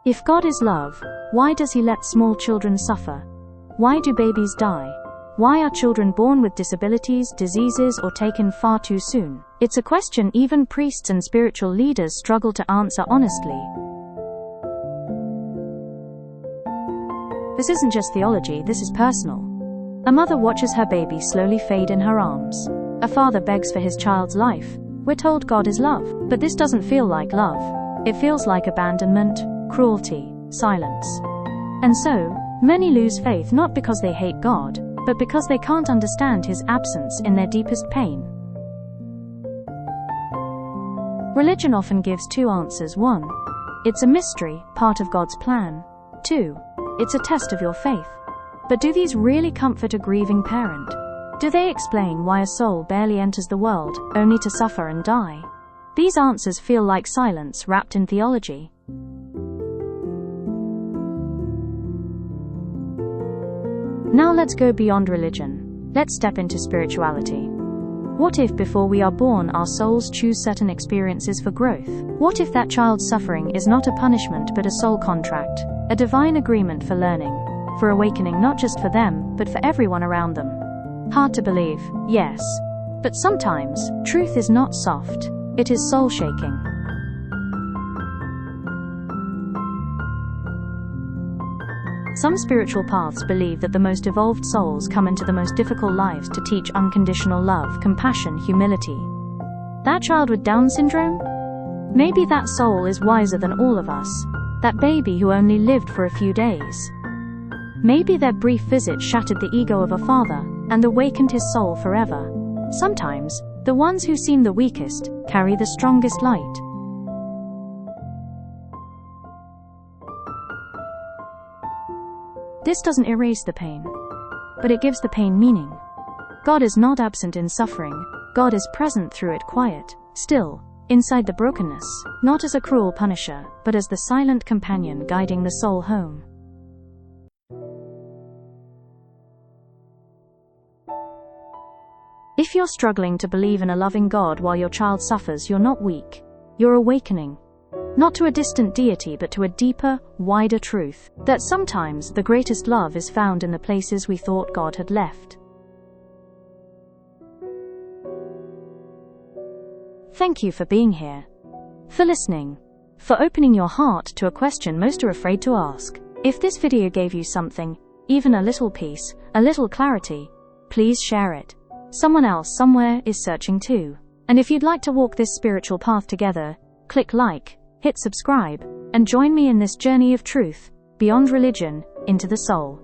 If God is love, why does He let small children suffer? Why do babies die? Why are children born with disabilities, diseases, or taken far too soon? It's a question even priests and spiritual leaders struggle to answer honestly. This isn't just theology, this is personal. A mother watches her baby slowly fade in her arms. A father begs for his child's life. We're told God is love, but this doesn't feel like love. It feels like abandonment, cruelty, silence. And so, many lose faith not because they hate God, but because they can't understand His absence in their deepest pain. Religion often gives two answers. 1. It's a mystery, part of God's plan. 2. It's a test of your faith. But do these really comfort a grieving parent? Do they explain why a soul barely enters the world, only to suffer and die? These answers feel like silence wrapped in theology. Now let's go beyond religion. Let's step into spirituality. What if before we are born our souls choose certain experiences for growth? What if that child's suffering is not a punishment but a soul contract, a divine agreement for learning, for awakening, not just for them, but for everyone around them? Hard to believe, yes. But sometimes, truth is not soft, it is soul-shaking. Some spiritual paths believe that the most evolved souls come into the most difficult lives to teach unconditional love, compassion, humility. That child with Down syndrome? Maybe that soul is wiser than all of us. That baby who only lived for a few days. Maybe their brief visit shattered the ego of a father and awakened his soul forever. Sometimes, the ones who seem the weakest carry the strongest light. This doesn't erase the pain, but it gives the pain meaning. God is not absent in suffering, God is present through it, quiet, still, inside the brokenness, not as a cruel punisher, but as the silent companion guiding the soul home. If you're struggling to believe in a loving God while your child suffers, you're not weak. You're awakening. Not to a distant deity, but to a deeper, wider truth, that sometimes the greatest love is found in the places we thought God had left. Thank you for being here. For listening. For opening your heart to a question most are afraid to ask. If this video gave you something, even a little peace, a little clarity, please share it. Someone else somewhere is searching too. And if you'd like to walk this spiritual path together, click like, hit subscribe, and join me in this journey of truth, beyond religion, into the soul.